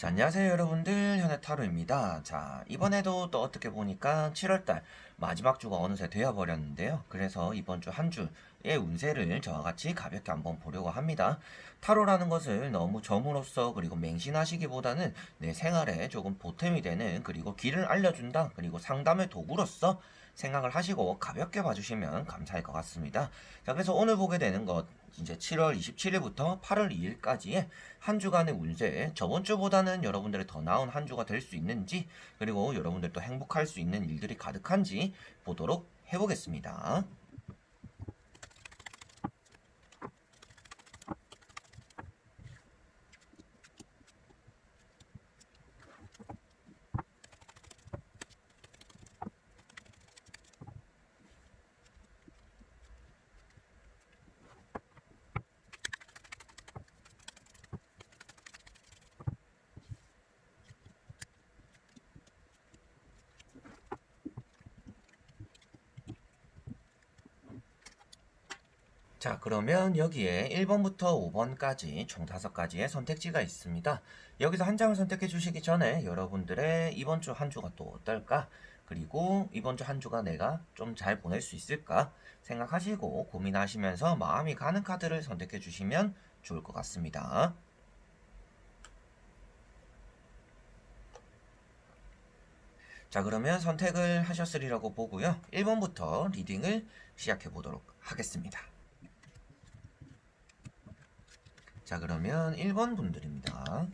자, 안녕하세요 여러분들, 현해타로입니다. 자, 이번에도 또 어떻게 보니까 7월달 마지막 주가 어느새 되어버렸는데요. 그래서 이번 주 한 주의 운세를 저와 같이 가볍게 한번 보려고 합니다. 타로라는 것을 너무 점으로써 그리고 맹신하시기보다는 내 생활에 조금 보탬이 되는, 그리고 길을 알려준다, 그리고 상담의 도구로서 생각을 하시고 가볍게 봐주시면 감사할 것 같습니다. 자, 그래서 오늘 보게 되는 것, 이제 7월 27일부터 8월 2일까지의 한 주간의 운세, 저번 주보다는 여러분들이 더 나은 한 주가 될 수 있는지, 그리고 여러분들도 행복할 수 있는 일들이 가득한지 보도록 해보겠습니다. 자, 그러면 여기에 1번부터 5번까지 총 5가지의 선택지가 있습니다. 여기서 한 장을 선택해 주시기 전에 여러분들의 이번 주 한 주가 또 어떨까? 그리고 이번 주 한 주가 내가 좀 잘 보낼 수 있을까? 생각하시고 고민하시면서 마음이 가는 카드를 선택해 주시면 좋을 것 같습니다. 자, 그러면 선택을 하셨으리라고 보고요. 1번부터 리딩을 시작해 보도록 하겠습니다. 자, 그러면 1번 분들입니다.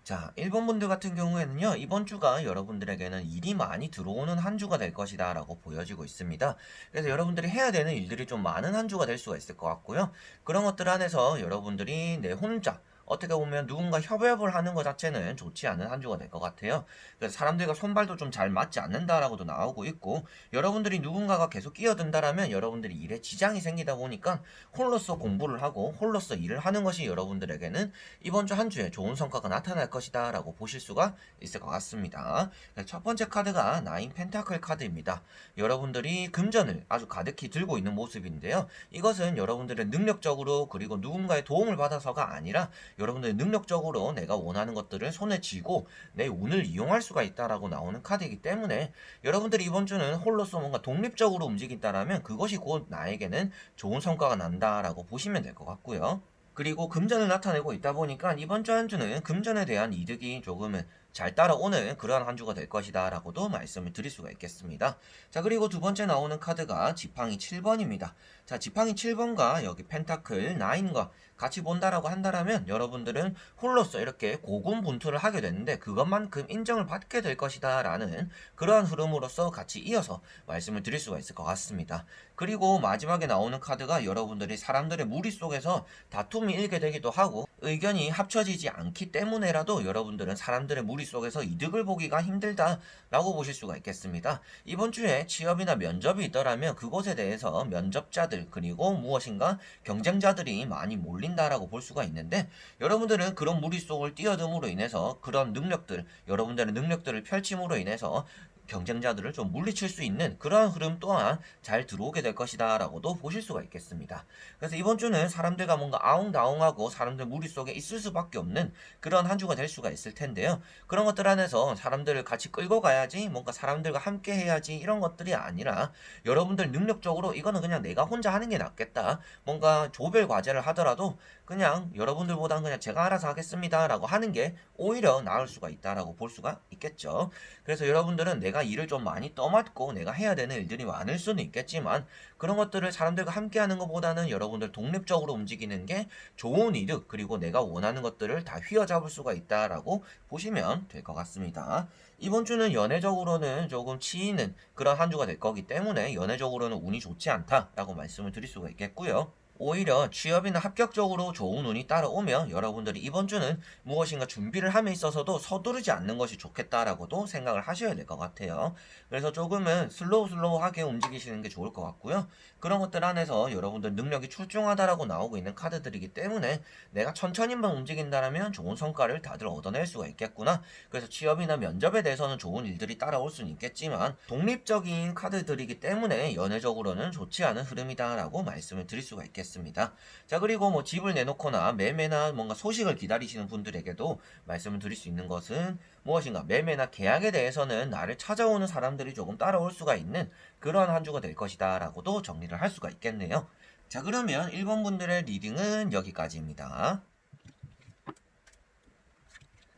자, 1번 분들 같은 경우에는요, 이번 주가 여러분들에게는 일이 많이 들어오는 한 주가 될 것이다 라고 보여지고 있습니다. 그래서 여러분들이 해야 되는 일들이 좀 많은 한 주가 될 수가 있을 것 같고요. 그런 것들 안에서 여러분들이 내 혼자 어떻게 보면 누군가 협업을 하는 것 자체는 좋지 않은 한 주가 될 것 같아요. 그래서 사람들과 손발도 좀 잘 맞지 않는다라고도 나오고 있고, 여러분들이 누군가가 계속 끼어든다라면 여러분들이 일에 지장이 생기다 보니까 홀로서 공부를 하고 홀로서 일을 하는 것이 여러분들에게는 이번 주 한 주에 좋은 성과가 나타날 것이다 라고 보실 수가 있을 것 같습니다. 첫 번째 카드가 나인 펜타클 카드입니다. 여러분들이 금전을 아주 가득히 들고 있는 모습인데요. 이것은 여러분들의 능력적으로, 그리고 누군가의 도움을 받아서가 아니라 여러분들이 능력적으로 내가 원하는 것들을 손에 쥐고 내 운을 이용할 수가 있다라고 나오는 카드이기 때문에, 여러분들이 이번 주는 홀로서 뭔가 독립적으로 움직인다라면 그것이 곧 나에게는 좋은 성과가 난다라고 보시면 될 것 같고요. 그리고 금전을 나타내고 있다 보니까 이번 주 한 주는 금전에 대한 이득이 조금은 잘 따라오는 그러한 한 주가 될 것이다 라고도 말씀을 드릴 수가 있겠습니다. 자, 그리고 두 번째 나오는 카드가 지팡이 7번입니다. 자, 지팡이 7번과 여기 펜타클 9과 같이 본다라고 한다라면 여러분들은 홀로서 이렇게 고군분투를 하게 되는데 그것만큼 인정을 받게 될 것이다 라는 그러한 흐름으로서 같이 이어서 말씀을 드릴 수가 있을 것 같습니다. 그리고 마지막에 나오는 카드가 여러분들이 사람들의 무리 속에서 다툼이 일게 되기도 하고 의견이 합쳐지지 않기 때문에라도 여러분들은 사람들의 무리 속에서 이득을 보기가 힘들다라고 보실 수가 있겠습니다. 이번 주에 취업이나 면접이 있더라면 그곳에 대해서 면접자들 그리고 무엇인가 경쟁자들이 많이 몰린다라고 볼 수가 있는데, 여러분들은 그런 무리 속을 뛰어듦으로 인해서 그런 능력들, 여러분들의 능력들을 펼침으로 인해서 경쟁자들을 좀 물리칠 수 있는 그러한 흐름 또한 잘 들어오게 될 것이다 라고도 보실 수가 있겠습니다. 그래서 이번 주는 사람들과 뭔가 아웅다웅하고 사람들 무리 속에 있을 수밖에 없는 그런 한 주가 될 수가 있을 텐데요. 그런 것들 안에서 사람들을 같이 끌고 가야지, 뭔가 사람들과 함께 해야지, 이런 것들이 아니라 여러분들 능력적으로 이거는 그냥 내가 혼자 하는 게 낫겠다, 뭔가 조별 과제를 하더라도 그냥 여러분들보다는 그냥 제가 알아서 하겠습니다 라고 하는 게 오히려 나을 수가 있다라고 볼 수가 있겠죠. 그래서 여러분들은 내가 일을 좀 많이 떠맡고 내가 해야 되는 일들이 많을 수는 있겠지만, 그런 것들을 사람들과 함께 하는 것보다는 여러분들 독립적으로 움직이는 게 좋은 이득, 그리고 내가 원하는 것들을 다 휘어잡을 수가 있다라고 보시면 될 것 같습니다. 이번 주는 연애적으로는 조금 치이는 그런 한 주가 될 거기 때문에 연애적으로는 운이 좋지 않다라고 말씀을 드릴 수가 있겠고요. 오히려 취업이나 합격적으로 좋은 운이 따라오면 여러분들이 이번 주는 무엇인가 준비를 함에 있어서도 서두르지 않는 것이 좋겠다라고도 생각을 하셔야 될 것 같아요. 그래서 조금은 슬로우하게 움직이시는 게 좋을 것 같고요. 그런 것들 안에서 여러분들 능력이 출중하다라고 나오고 있는 카드들이기 때문에 내가 천천히만 움직인다면 좋은 성과를 다들 얻어낼 수가 있겠구나. 그래서 취업이나 면접에 대해서는 좋은 일들이 따라올 수는 있겠지만 독립적인 카드들이기 때문에 연애적으로는 좋지 않은 흐름이다라고 말씀을 드릴 수가 있겠습니다. 있겠습니다. 자, 그리고 뭐 집을 내놓거나 매매나 뭔가 소식을 기다리시는 분들에게도 말씀을 드릴 수 있는 것은 무엇인가, 매매나 계약에 대해서는 나를 찾아오는 사람들이 조금 따라올 수가 있는 그러한 한 주가 될 것이다 라고도 정리를 할 수가 있겠네요. 자, 그러면 1번 분들의 리딩은 여기까지입니다.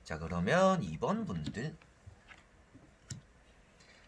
자, 그러면 2번 분들.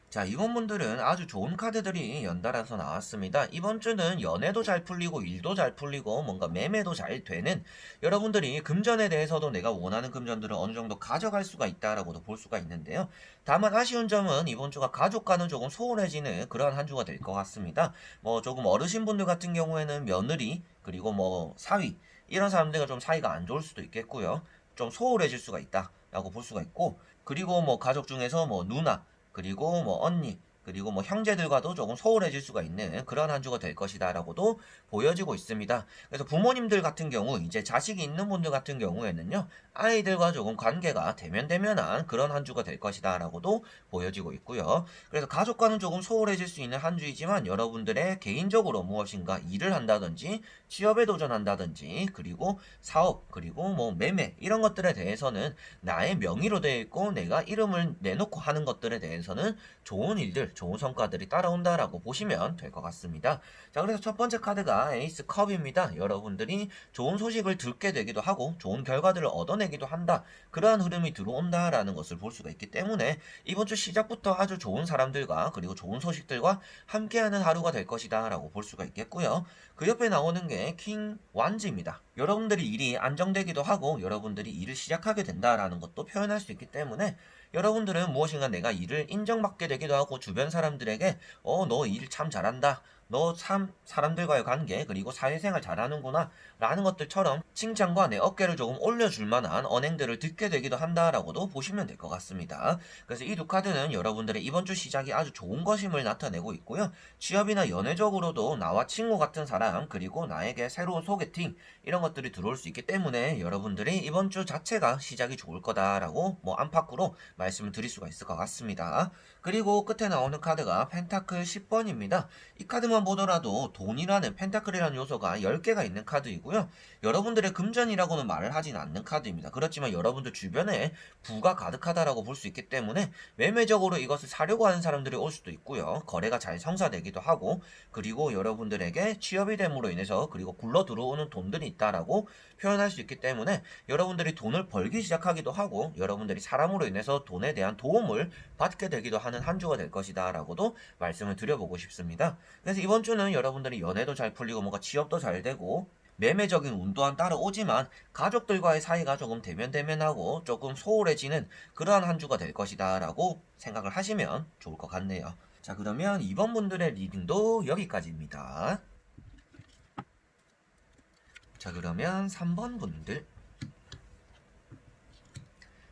자, 이번 분들은 아주 좋은 카드들이 연달아서 나왔습니다. 이번 주는 연애도 잘 풀리고 일도 잘 풀리고 뭔가 매매도 잘 되는, 여러분들이 금전에 대해서도 내가 원하는 금전들을 어느 정도 가져갈 수가 있다라고도 볼 수가 있는데요. 다만 아쉬운 점은 이번 주가 가족과는 조금 소홀해지는 그러한 한 주가 될 것 같습니다. 뭐 조금 어르신분들 같은 경우에는 며느리 그리고 뭐 사위 이런 사람들과 좀 사이가 안 좋을 수도 있겠고요. 좀 소홀해질 수가 있다라고 볼 수가 있고, 그리고 뭐 가족 중에서 뭐 누나 그리고 뭐 언니 그리고 뭐 형제들과도 조금 소홀해질 수가 있는 그런 한 주가 될 것이다라고도 보여지고 있습니다. 그래서 부모님들 같은 경우, 이제 자식이 있는 분들 같은 경우에는요, 아이들과 조금 관계가 대면대면한 그런 한 주가 될 것이다라고도 보여지고 있고요. 그래서 가족과는 조금 소홀해질 수 있는 한 주이지만 여러분들의 개인적으로 무엇인가 일을 한다든지 취업에 도전한다든지 그리고 사업 그리고 뭐 매매 이런 것들에 대해서는 나의 명의로 되어 있고 내가 이름을 내놓고 하는 것들에 대해서는 좋은 일들, 좋은 성과들이 따라온다라고 보시면 될 것 같습니다. 자, 그래서 첫 번째 카드가 에이스 컵입니다. 여러분들이 좋은 소식을 듣게 되기도 하고 좋은 결과들을 얻어내기도 한다. 그러한 흐름이 들어온다라는 것을 볼 수가 있기 때문에 이번 주 시작부터 아주 좋은 사람들과 그리고 좋은 소식들과 함께하는 하루가 될 것이다 라고 볼 수가 있겠고요. 그 옆에 나오는 게 킹 완즈입니다. 여러분들이 일이 안정되기도 하고 여러분들이 일을 시작하게 된다라는 것도 표현할 수 있기 때문에 여러분들은 무엇인가 내가 일을 인정받게 되기도 하고 주변 사람들에게 너 일 참 잘한다. 너 참 사람들과의 관계 그리고 사회생활 잘하는구나 라는 것들처럼 칭찬과 내 어깨를 조금 올려줄 만한 언행들을 듣게 되기도 한다라고도 보시면 될 것 같습니다. 그래서 이 두 카드는 여러분들의 이번 주 시작이 아주 좋은 것임을 나타내고 있고요. 취업이나 연애적으로도 나와 친구 같은 사람 그리고 나에게 새로운 소개팅 이런 것들이 들어올 수 있기 때문에 여러분들이 이번 주 자체가 시작이 좋을 거다라고 뭐 안팎으로 말씀을 드릴 수가 있을 것 같습니다. 그리고 끝에 나오는 카드가 펜타클 10번입니다. 이 카드만 보더라도 돈이라는, 펜타클이라는 요소가 10개가 있는 카드이고요. 여러분들의 금전이라고는 말을 하진 않는 카드입니다. 그렇지만 여러분들 주변에 부가 가득하다라고 볼 수 있기 때문에 매매적으로 이것을 사려고 하는 사람들이 올 수도 있고요. 거래가 잘 성사되기도 하고, 그리고 여러분들에게 취업이 됨으로 인해서 그리고 굴러 들어오는 돈들이 있다라고 표현할 수 있기 때문에 여러분들이 돈을 벌기 시작하기도 하고 여러분들이 사람으로 인해서 돈에 대한 도움을 받게 되기도 하는 한 주가 될 것이다 라고도 말씀을 드려보고 싶습니다. 그래서 이번 주는 여러분들이 연애도 잘 풀리고 뭔가 취업도 잘 되고 매매적인 운 또한 따라오지만 가족들과의 사이가 조금 대면대면하고 조금 소홀해지는 그러한 한 주가 될 것이다 라고 생각을 하시면 좋을 것 같네요. 자, 그러면 2번 분들의 리딩도 여기까지입니다. 자, 그러면 3번 분들.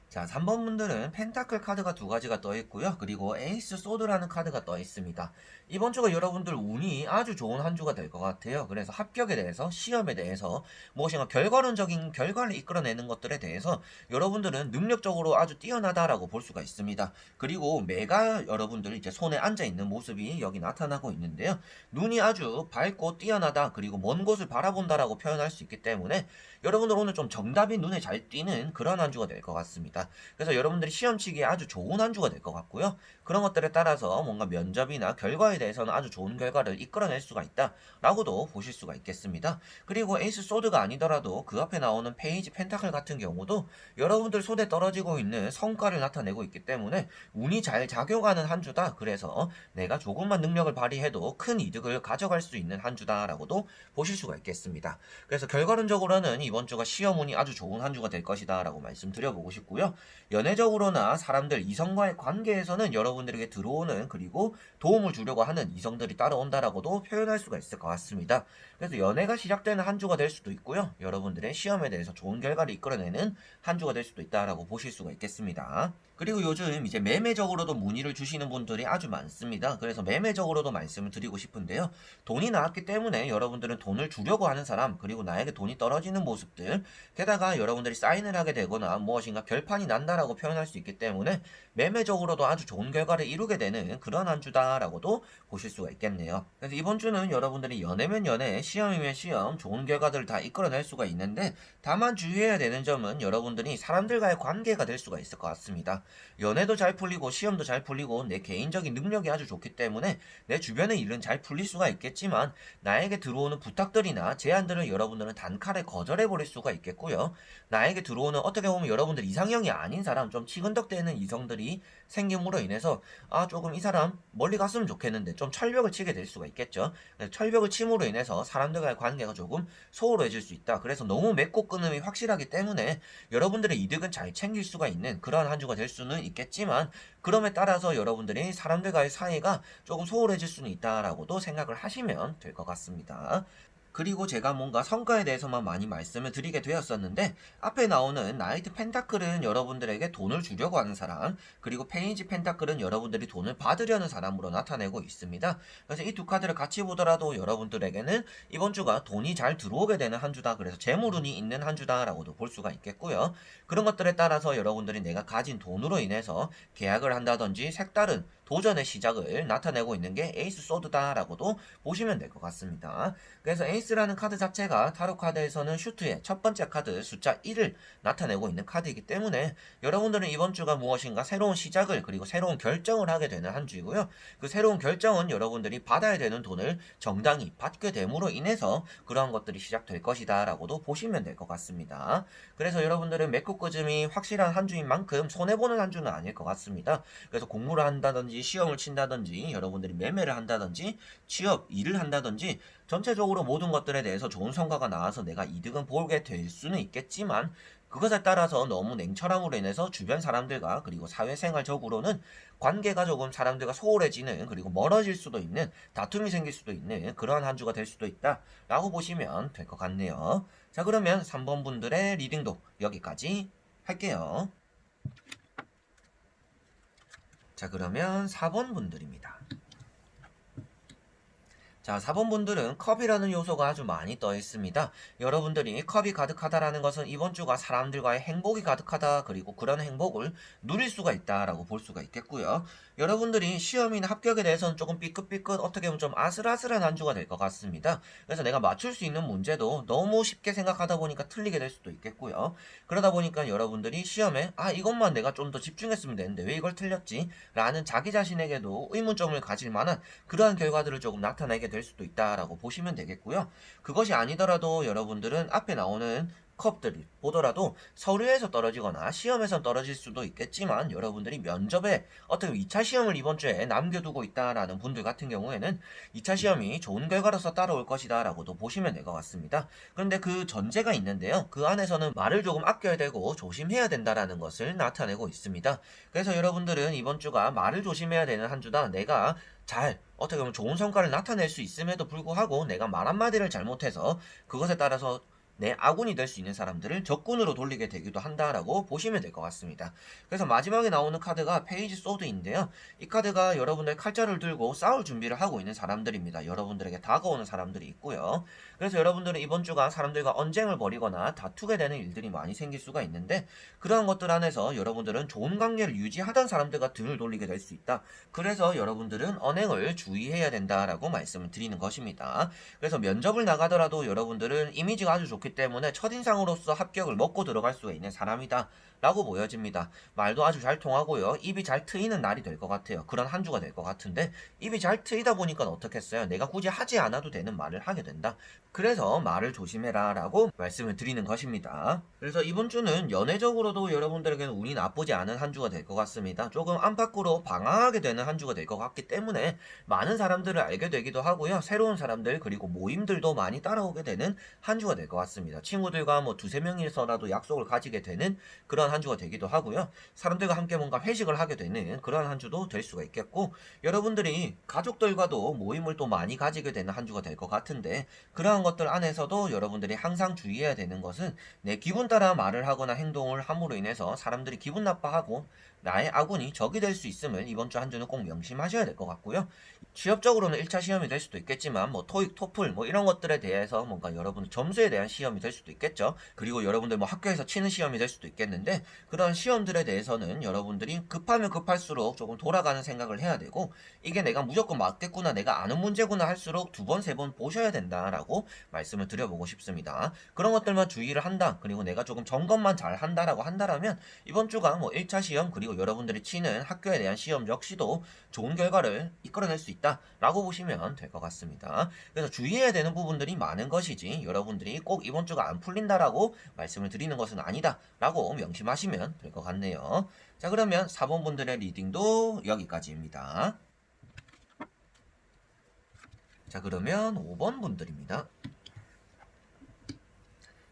자, 3번 분들은 펜타클 카드가 두 가지가 떠 있고요. 그리고 에이스 소드라는 카드가 떠 있습니다. 이번 주가 여러분들 운이 아주 좋은 한 주가 될 것 같아요. 그래서 합격에 대해서, 시험에 대해서, 무엇인가 결과론적인 결과를 이끌어내는 것들에 대해서 여러분들은 능력적으로 아주 뛰어나다라고 볼 수가 있습니다. 그리고 매가 여러분들 이제 손에 앉아 있는 모습이 여기 나타나고 있는데요. 눈이 아주 밝고 뛰어나다, 그리고 먼 곳을 바라본다라고 표현할 수 있기 때문에 여러분들 오늘 좀 정답이 눈에 잘 띄는 그런 한 주가 될 것 같습니다. 그래서 여러분들이 시험 치기에 아주 좋은 한 주가 될 것 같고요. 그런 것들에 따라서 뭔가 면접이나 결과에 대해서는 아주 좋은 결과를 이끌어낼 수가 있다라고도 보실 수가 있겠습니다. 그리고 에이스 소드가 아니더라도 그 앞에 나오는 페이지 펜타클 같은 경우도 여러분들 손에 떨어지고 있는 성과를 나타내고 있기 때문에 운이 잘 작용하는 한 주다. 그래서 내가 조금만 능력을 발휘해도 큰 이득을 가져갈 수 있는 한 주다라고도 보실 수가 있겠습니다. 그래서 결과론적으로는 이번 주가 시험 운이 아주 좋은 한 주가 될 것이다 라고 말씀드려보고 싶고요. 연애적으로나 사람들, 이성과의 관계에서는 여러분들에게 들어오는 그리고 도움을 주려고 하는 이성들이 따라온다라고도 표현할 수가 있을 것 같습니다. 그래서 연애가 시작되는 한 주가 될 수도 있고요. 여러분들의 시험에 대해서 좋은 결과를 이끌어내는 한 주가 될 수도 있다라고 보실 수가 있겠습니다. 그리고 요즘 이제 매매적으로도 문의를 주시는 분들이 아주 많습니다. 그래서 매매적으로도 말씀을 드리고 싶은데요. 돈이 나왔기 때문에 여러분들은 돈을 주려고 하는 사람, 그리고 나에게 돈이 떨어지는 모습들, 게다가 여러분들이 사인을 하게 되거나 무엇인가 결판이 난다라고 표현할 수 있기 때문에 매매적으로도 아주 좋은 결과를 이루게 되는 그런 한 주다라고도 보실 수가 있겠네요. 그래서 이번 주는 여러분들이 연애면 연애, 시험이면 시험, 좋은 결과들을 다 이끌어낼 수가 있는데, 다만 주의해야 되는 점은 여러분들이 사람들과의 관계가 될 수가 있을 것 같습니다. 연애도 잘 풀리고 시험도 잘 풀리고 내 개인적인 능력이 아주 좋기 때문에 내 주변의 일은 잘 풀릴 수가 있겠지만, 나에게 들어오는 부탁들이나 제안들을 여러분들은 단칼에 거절해버릴 수가 있겠고요. 나에게 들어오는, 어떻게 보면 여러분들 이상형이 아닌 사람, 좀 치근덕대는 이성들이 생김으로 인해서 조금 이 사람 멀리 갔으면 좋겠는데 좀 철벽을 치게 될 수가 있겠죠. 철벽을 침으로 인해서 사람들과의 관계가 조금 소홀해질 수 있다. 그래서 너무 맺고 끊음이 확실하기 때문에 여러분들의 이득은 잘 챙길 수가 있는 그런 한 주가 될 수는 있겠지만, 그럼에 따라서 여러분들이 사람들과의 사이가 조금 소홀해질 수는 있다라고도 생각을 하시면 될 것 같습니다. 그리고 제가 뭔가 성과에 대해서만 많이 말씀을 드리게 되었었는데, 앞에 나오는 나이트 펜타클은 여러분들에게 돈을 주려고 하는 사람, 그리고 페이지 펜타클은 여러분들이 돈을 받으려는 사람으로 나타내고 있습니다. 그래서 이 두 카드를 같이 보더라도 여러분들에게는 이번 주가 돈이 잘 들어오게 되는 한 주다, 그래서 재물운이 있는 한 주다라고도 볼 수가 있겠고요. 그런 것들에 따라서 여러분들이 내가 가진 돈으로 인해서 계약을 한다든지 색다른 도전의 시작을 나타내고 있는 게 에이스 소드다라고도 보시면 될 것 같습니다. 그래서 에이스라는 카드 자체가 타로 카드에서는 슈트의 첫 번째 카드 숫자 1을 나타내고 있는 카드이기 때문에 여러분들은 이번 주가 무엇인가 새로운 시작을, 그리고 새로운 결정을 하게 되는 한 주이고요. 그 새로운 결정은 여러분들이 받아야 되는 돈을 정당히 받게 됨으로 인해서 그러한 것들이 시작될 것이다 라고도 보시면 될 것 같습니다. 그래서 여러분들은 맥국끄즘이 확실한 한 주인 만큼 손해보는 한 주는 아닐 것 같습니다. 그래서 공부를 한다든지 시험을 친다든지 여러분들이 매매를 한다든지 취업, 일을 한다든지 전체적으로 모든 것들에 대해서 좋은 성과가 나와서 내가 이득은 보게 될 수는 있겠지만, 그것에 따라서 너무 냉철함으로 인해서 주변 사람들과, 그리고 사회생활적으로는 관계가 조금 사람들과 소홀해지는, 그리고 멀어질 수도 있는, 다툼이 생길 수도 있는 그러한 한 주가 될 수도 있다 라고 보시면 될 것 같네요. 자, 그러면 3번 분들의 리딩도 여기까지 할게요. 자, 그러면 4번 분들입니다. 자, 4번 분들은 컵이라는 요소가 아주 많이 떠 있습니다. 여러분들이 컵이 가득하다라는 것은 이번 주가 사람들과의 행복이 가득하다, 그리고 그런 행복을 누릴 수가 있다라고 볼 수가 있겠고요. 여러분들이 시험이나 합격에 대해서는 조금 삐끗삐끗, 어떻게 보면 좀 아슬아슬한 한 주가 될 것 같습니다. 그래서 내가 맞출 수 있는 문제도 너무 쉽게 생각하다 보니까 틀리게 될 수도 있겠고요. 그러다 보니까 여러분들이 시험에 이것만 내가 좀 더 집중했으면 되는데 왜 이걸 틀렸지? 라는 자기 자신에게도 의문점을 가질 만한 그러한 결과들을 조금 나타내게 될 수도 있다라고 보시면 되겠고요. 그것이 아니더라도 여러분들은 앞에 나오는 컵들이 보더라도 서류에서 떨어지거나 시험에서 떨어질 수도 있겠지만, 여러분들이 면접에 어떻게 2차 시험을 이번 주에 남겨두고 있다라는 분들 같은 경우에는 2차 시험이 좋은 결과로서 따라올 것이다 라고도 보시면 될 것 같습니다. 그런데 그 전제가 있는데요. 그 안에서는 말을 조금 아껴야 되고 조심해야 된다라는 것을 나타내고 있습니다. 그래서 여러분들은 이번 주가 말을 조심해야 되는 한 주다. 내가 잘 어떻게 보면 좋은 성과를 나타낼 수 있음에도 불구하고 내가 말 한마디를 잘못해서 그것에 따라서 내 아군이 될 수 있는 사람들을 적군으로 돌리게 되기도 한다라고 보시면 될 것 같습니다. 그래서 마지막에 나오는 카드가 페이지 소드인데요. 이 카드가 여러분들 칼자를 들고 싸울 준비를 하고 있는 사람들입니다. 여러분들에게 다가오는 사람들이 있고요. 그래서 여러분들은 이번 주가 사람들과 언쟁을 벌이거나 다투게 되는 일들이 많이 생길 수가 있는데, 그러한 것들 안에서 여러분들은 좋은 관계를 유지하던 사람들과 등을 돌리게 될 수 있다. 그래서 여러분들은 언행을 주의해야 된다라고 말씀을 드리는 것입니다. 그래서 면접을 나가더라도 여러분들은 이미지가 아주 좋기 때문에 첫인상으로서 합격을 먹고 들어갈 수 있는 사람이다 라고 보여집니다. 말도 아주 잘 통하고요. 입이 잘 트이는 날이 될 것 같아요. 그런 한 주가 될 것 같은데, 입이 잘 트이다 보니까 어떻겠어요? 내가 굳이 하지 않아도 되는 말을 하게 된다. 그래서 말을 조심해라 라고 말씀을 드리는 것입니다. 그래서 이번 주는 연애적으로도 여러분들에게는 운이 나쁘지 않은 한 주가 될 것 같습니다. 조금 안팎으로 방황하게 되는 한 주가 될 것 같기 때문에 많은 사람들을 알게 되기도 하고요. 새로운 사람들, 그리고 모임들도 많이 따라오게 되는 한 주가 될 것 같습니다. 친구들과 뭐 두세 명이서라도 약속을 가지게 되는 그런 그런 한 주가 되기도 하고요. 사람들과 함께 뭔가 회식을 하게 되는 그런 한 주도 될 수가 있겠고, 여러분들이 가족들과도 모임을 또 많이 가지게 되는 한 주가 될 것 같은데, 그러한 것들 안에서도 여러분들이 항상 주의해야 되는 것은 내 기분 따라 말을 하거나 행동을 함으로 인해서 사람들이 기분 나빠하고 나의 아군이 적이 될 수 있음을 이번 주 한 주는 꼭 명심하셔야 될 것 같고요. 취업적으로는 1차 시험이 될 수도 있겠지만 뭐 토익, 토플 뭐 이런 것들에 대해서 뭔가 여러분의 점수에 대한 시험이 될 수도 있겠죠. 그리고 여러분들 뭐 학교에서 치는 시험이 될 수도 있겠는데, 그런 시험들에 대해서는 여러분들이 급하면 급할수록 조금 돌아가는 생각을 해야 되고, 이게 내가 무조건 맞겠구나, 내가 아는 문제구나 할수록 두 번, 세 번 보셔야 된다라고 말씀을 드려보고 싶습니다. 그런 것들만 주의를 한다, 그리고 내가 조금 점검만 잘 한다라고 한다라면 이번 주가 뭐 1차 시험 그리고 여러분들이 치는 학교에 대한 시험 역시도 좋은 결과를 이끌어낼 수 있다라고 보시면 될 것 같습니다. 그래서 주의해야 되는 부분들이 많은 것이지 여러분들이 꼭 이번 주가 안 풀린다라고 말씀을 드리는 것은 아니다라고 명심하시면 될 것 같네요. 자, 그러면 4번 분들의 리딩도 여기까지입니다. 자, 그러면 5번 분들입니다.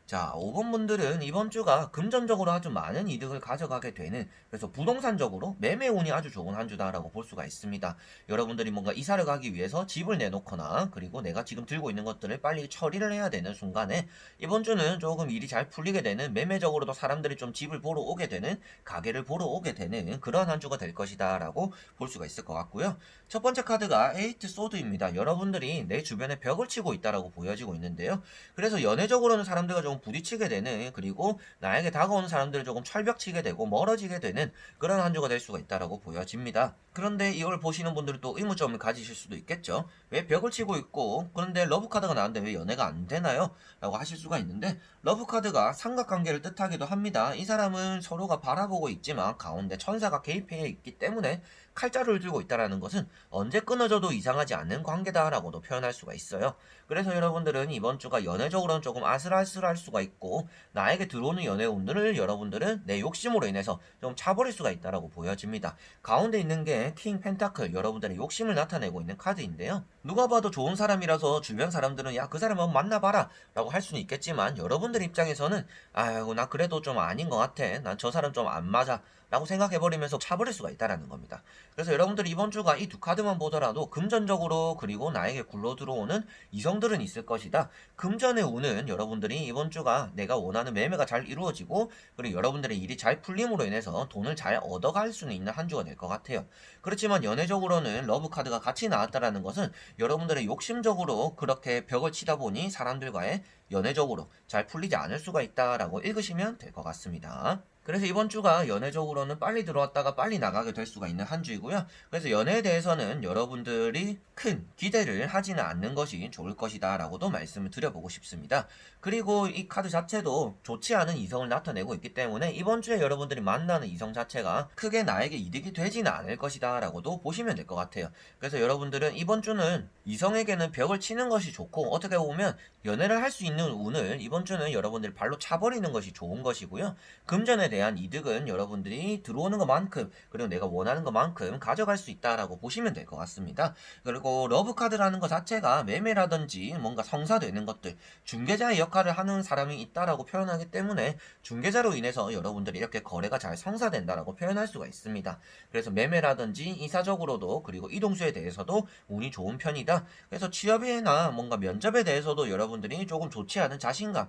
자, 5번 분들은 이번 주가 금전적으로 아주 많은 이득을 가져가게 되는, 그래서 부동산적으로 매매 운이 아주 좋은 한 주다라고 볼 수가 있습니다. 여러분들이 뭔가 이사를 가기 위해서 집을 내놓거나, 그리고 내가 지금 들고 있는 것들을 빨리 처리를 해야 되는 순간에 이번 주는 조금 일이 잘 풀리게 되는, 매매적으로도 사람들이 좀 집을 보러 오게 되는, 가게를 보러 오게 되는 그런 한 주가 될 것이다라고 볼 수가 있을 것 같고요. 첫 번째 카드가 에이트 소드입니다. 여러분들이 내 주변에 벽을 치고 있다라고 보여지고 있는데요. 그래서 연애적으로는 사람들과 조금 부딪히게 되는, 그리고 나에게 다가오는 사람들을 조금 철벽치게 되고 멀어지게 되는 그런 한 주가 될 수가 있다라고 보여집니다. 그런데 이걸 보시는 분들은 또 의문점을 가지실 수도 있겠죠. 왜 벽을 치고 있고 그런데 러브카드가 나왔는데 왜 연애가 안 되나요? 라고 하실 수가 있는데, 러브카드가 삼각관계를 뜻하기도 합니다. 이 사람은 서로가 바라보고 있지만 가운데 천사가 개입해 있기 때문에 칼자루를 들고 있다는 것은 언제 끊어져도 이상하지 않는 관계다라고도 표현할 수가 있어요. 그래서 여러분들은 이번 주가 연애적으로는 조금 아슬아슬할 수가 있고, 나에게 들어오는 연애 운들을 여러분들은 내 욕심으로 인해서 좀 차버릴 수가 있다라고 보여집니다. 가운데 있는 게 킹 펜타클, 여러분들의 욕심을 나타내고 있는 카드인데요. 누가 봐도 좋은 사람이라서 주변 사람들은 야, 그 사람 한번 만나봐라 라고 할 수는 있겠지만, 여러분들 입장에서는 아이고, 나 그래도 좀 아닌 것 같아, 난 저 사람 좀 안 맞아 라고 생각해버리면서 차버릴 수가 있다는 겁니다. 그래서 여러분들이 이번 주가 이 두 카드만 보더라도 금전적으로, 그리고 나에게 굴러 들어오는 이성들은 있을 것이다. 금전의 운은 여러분들이 이번 주가 내가 원하는 매매가 잘 이루어지고, 그리고 여러분들의 일이 잘 풀림으로 인해서 돈을 잘 얻어갈 수는 있는 한 주가 될 것 같아요. 그렇지만 연애적으로는 러브 카드가 같이 나왔다라는 것은 여러분들의 욕심적으로 그렇게 벽을 치다 보니 사람들과의 연애적으로 잘 풀리지 않을 수가 있다라고 읽으시면 될 것 같습니다. 그래서 이번 주가 연애적으로는 빨리 들어왔다가 빨리 나가게 될 수가 있는 한 주이고요. 그래서 연애에 대해서는 여러분들이 큰 기대를 하지는 않는 것이 좋을 것이다 라고도 말씀을 드려보고 싶습니다. 그리고 이 카드 자체도 좋지 않은 이성을 나타내고 있기 때문에 이번 주에 여러분들이 만나는 이성 자체가 크게 나에게 이득이 되지는 않을 것이다 라고도 보시면 될 것 같아요. 그래서 여러분들은 이번 주는 이성에게는 벽을 치는 것이 좋고, 어떻게 보면 연애를 할 수 있는 운을 이번 주는 여러분들이 발로 차버리는 것이 좋은 것이고요. 금전에 대한 이득은 여러분들이 들어오는 것만큼, 그리고 내가 원하는 것만큼 가져갈 수 있다라고 보시면 될 것 같습니다. 그리고 러브카드라는 것 자체가 매매라든지 뭔가 성사되는 것들, 중개자의 역할을 하는 사람이 있다라고 표현하기 때문에 중개자로 인해서 여러분들이 이렇게 거래가 잘 성사된다라고 표현할 수가 있습니다. 그래서 매매라든지 이사적으로도, 그리고 이동수에 대해서도 운이 좋은 편이다. 그래서 취업이나 뭔가 면접에 대해서도 여러분들이 조금 좋지 않은 자신감,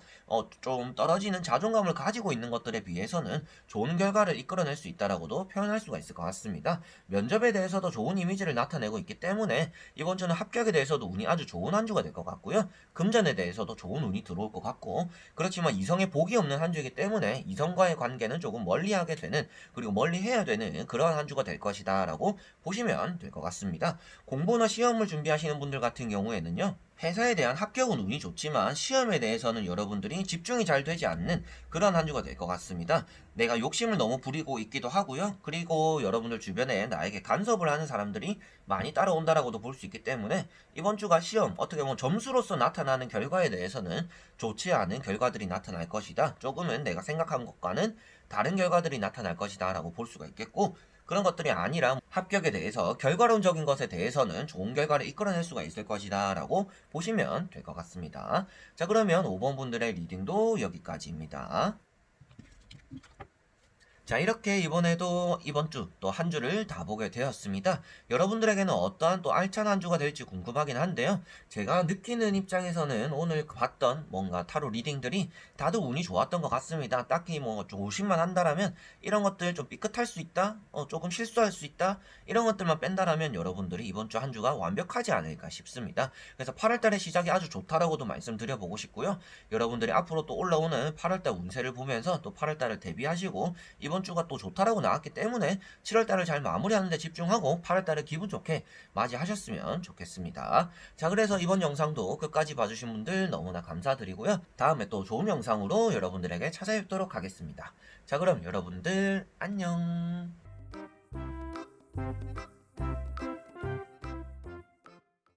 좀 떨어지는 자존감을 가지고 있는 것들에 비해서는 좋은 결과를 이끌어낼 수 있다라고도 표현할 수가 있을 것 같습니다. 면접에 대해서도 좋은 이미지를 나타내고 있기 때문에 이번 주는 합격에 대해서도 운이 아주 좋은 한 주가 될 것 같고요. 금전에 대해서도 좋은 운이 들어올 것 같고, 그렇지만 이성에 복이 없는 한 주이기 때문에 이성과의 관계는 조금 멀리하게 되는, 그리고 멀리해야 되는 그러한 한 주가 될 것이다 라고 보시면 될 것 같습니다. 공부나 시험을 준비하시는 분들 같은 경우에는요, 회사에 대한 합격은 운이 좋지만 시험에 대해서는 여러분들이 집중이 잘 되지 않는 그런 한 주가 될 것 같습니다. 내가 욕심을 너무 부리고 있기도 하고요. 그리고 여러분들 주변에 나에게 간섭을 하는 사람들이 많이 따라온다라고도 볼 수 있기 때문에 이번 주가 시험, 어떻게 보면 점수로서 나타나는 결과에 대해서는 좋지 않은 결과들이 나타날 것이다. 조금은 내가 생각한 것과는 다른 결과들이 나타날 것이다 라고 볼 수가 있겠고, 그런 것들이 아니라 합격에 대해서 결과론적인 것에 대해서는 좋은 결과를 이끌어낼 수가 있을 것이다 라고 보시면 될 것 같습니다. 자, 그러면 5번 분들의 리딩도 여기까지입니다. 자, 이렇게 이번에도 이번 주 또 한 주를 다 보게 되었습니다. 여러분들에게는 어떠한 또 알찬 한 주가 될지 궁금하긴 한데요. 제가 느끼는 입장에서는 오늘 봤던 뭔가 타로 리딩들이 다들 운이 좋았던 것 같습니다. 딱히 뭐 조심만 한다라면 이런 것들 좀 삐끗할 수 있다, 조금 실수할 수 있다, 이런 것들만 뺀다라면 여러분들이 이번 주 한 주가 완벽하지 않을까 싶습니다. 그래서 8월달의 시작이 아주 좋다라고도 말씀드려보고 싶고요. 여러분들이 앞으로 또 올라오는 8월달 운세를 보면서 또 8월달을 대비하시고 이번 주가 또 좋다라고 나왔기 때문에 7월달을 잘 마무리하는 데 집중하고 8월달을 기분 좋게 맞이하셨으면 좋겠습니다. 자, 그래서 이번 영상도 끝까지 봐주신 분들 너무나 감사드리고요. 다음에 또 좋은 영상으로 여러분들에게 찾아뵙도록 하겠습니다. 자, 그럼 여러분들 안녕.